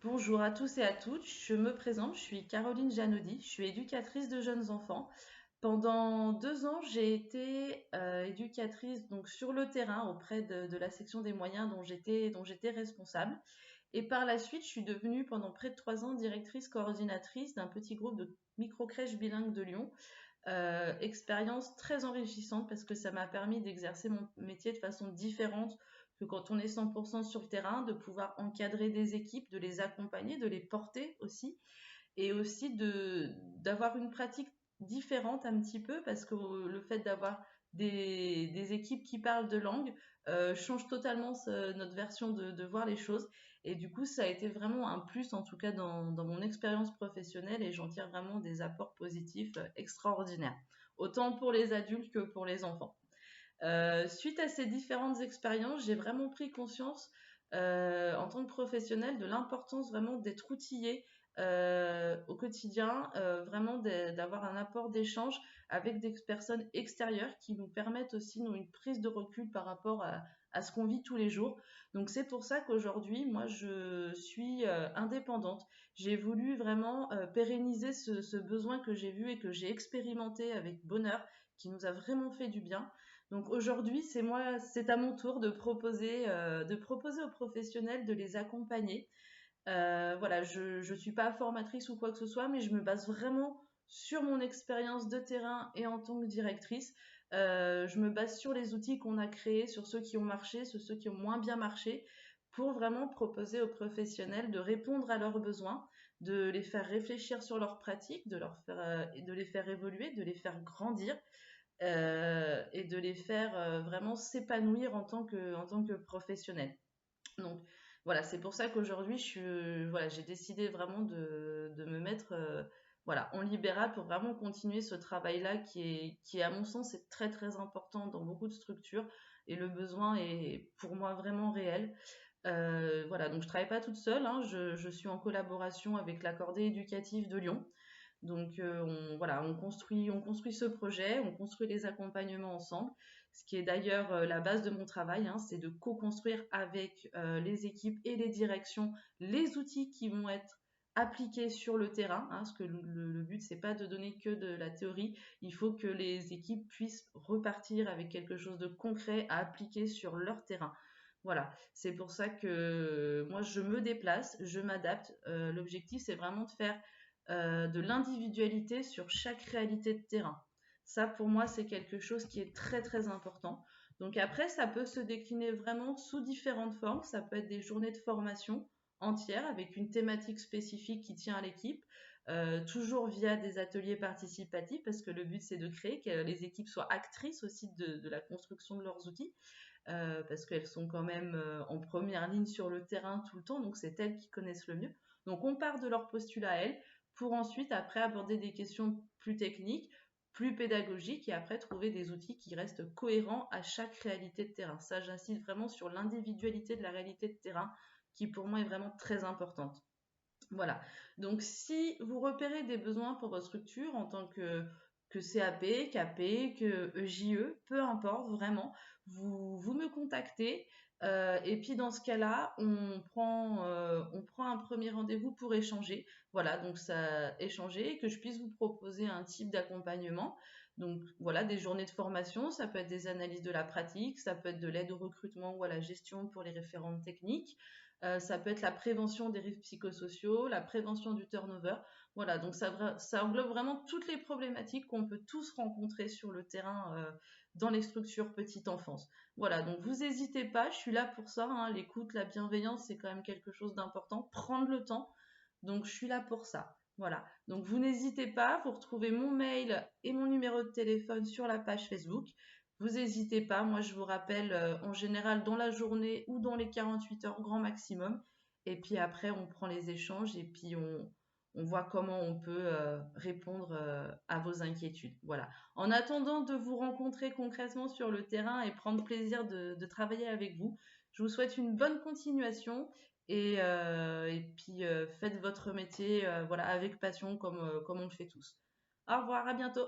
Bonjour à tous et à toutes, je me présente, je suis Caroline Janaudy, je suis éducatrice de jeunes enfants. Pendant 2 ans, j'ai été éducatrice donc sur le terrain auprès de la section des moyens dont j'étais responsable. Et par la suite, je suis devenue pendant près de 3 ans directrice coordinatrice d'un petit groupe de micro-crèches bilingues de Lyon. Expérience très enrichissante parce que ça m'a permis d'exercer mon métier de façon différente que quand on est 100% sur le terrain, de pouvoir encadrer des équipes, de les accompagner, de les porter aussi, et aussi d'avoir une pratique différente un petit peu parce que le fait d'avoir des équipes qui parlent de langue change totalement notre version de voir les choses. Et du coup, ça a été vraiment un plus, en tout cas dans mon expérience professionnelle, et j'en tire vraiment des apports positifs extraordinaires, autant pour les adultes que pour les enfants. Suite à ces différentes expériences, j'ai vraiment pris conscience en tant que professionnelle de l'importance vraiment d'être outillé au quotidien, vraiment d'avoir un apport d'échange avec des personnes extérieures qui nous permettent aussi nous, une prise de recul par rapport à ce qu'on vit tous les jours. Donc c'est pour ça qu'aujourd'hui, moi, je suis indépendante. J'ai voulu vraiment pérenniser ce besoin que j'ai vu et que j'ai expérimenté avec bonheur, qui nous a vraiment fait du bien. Donc aujourd'hui, c'est à mon tour de proposer aux professionnels de les accompagner. Voilà, je suis pas formatrice ou quoi que ce soit, mais je me base vraiment sur mon expérience de terrain et en tant que directrice. Je me base sur les outils qu'on a créés, sur ceux qui ont marché, sur ceux qui ont moins bien marché, pour vraiment proposer aux professionnels de répondre à leurs besoins, de les faire réfléchir sur leurs pratiques, de les faire évoluer, de les faire grandir et de les faire vraiment s'épanouir en tant que professionnels. Donc voilà, c'est pour ça qu'aujourd'hui, voilà, j'ai décidé vraiment de me mettre voilà, en libéral pour vraiment continuer ce travail-là qui est, à mon sens, est très très important dans beaucoup de structures, et le besoin est pour moi vraiment réel. Voilà, donc je travaille pas toute seule, hein, je suis en collaboration avec la Cordée éducative de Lyon. Donc voilà, on construit ce projet, on construit les accompagnements ensemble. Ce qui est d'ailleurs la base de mon travail, hein, c'est de co-construire avec les équipes et les directions les outils qui vont être appliqués sur le terrain, hein, parce que le but, c'est pas de donner que de la théorie. Il faut que les équipes puissent repartir avec quelque chose de concret à appliquer sur leur terrain. Voilà, c'est pour ça que moi je me déplace, je m'adapte. L'objectif, c'est vraiment de faire de l'individualité sur chaque réalité de terrain. Ça, pour moi, c'est quelque chose qui est très très important. Donc après, ça peut se décliner vraiment sous différentes formes. Ça peut être des journées de formation entières avec une thématique spécifique qui tient à l'équipe, toujours via des ateliers participatifs, parce que le but, c'est de créer que les équipes soient actrices aussi de la construction de leurs outils, parce qu'elles sont quand même en première ligne sur le terrain tout le temps, donc c'est elles qui connaissent le mieux. Donc on part de leur postulat à elles, pour ensuite après aborder des questions plus techniques, plus pédagogiques, et après trouver des outils qui restent cohérents à chaque réalité de terrain. Ça, j'insiste vraiment sur l'individualité de la réalité de terrain, qui pour moi est vraiment très importante. Voilà. Donc, si vous repérez des besoins pour votre structure en tant que CAP, KP, que EJE, peu importe vraiment, vous me contactez. Et puis dans ce cas-là, on prend un premier rendez-vous pour échanger. Voilà, donc ça, échanger, que je puisse vous proposer un type d'accompagnement. Donc voilà, des journées de formation, ça peut être des analyses de la pratique, ça peut être de l'aide au recrutement ou à la gestion pour les référentes techniques. Ça peut être la prévention des risques psychosociaux, la prévention du turnover. Voilà, donc ça englobe vraiment toutes les problématiques qu'on peut tous rencontrer sur le terrain dans les structures petite enfance. Voilà, donc vous n'hésitez pas, je suis là pour ça, hein. L'écoute, la bienveillance, c'est quand même quelque chose d'important. Prendre le temps, donc je suis là pour ça. Voilà, donc vous n'hésitez pas, vous retrouvez mon mail et mon numéro de téléphone sur la page Facebook. Vous n'hésitez pas, moi je vous rappelle en général dans la journée ou dans les 48 heures grand maximum. Et puis après, on prend les échanges et puis on voit comment on peut répondre à vos inquiétudes. Voilà. En attendant de vous rencontrer concrètement sur le terrain et prendre plaisir de travailler avec vous, je vous souhaite une bonne continuation et puis faites votre métier voilà, avec passion comme on le fait tous. Au revoir, à bientôt.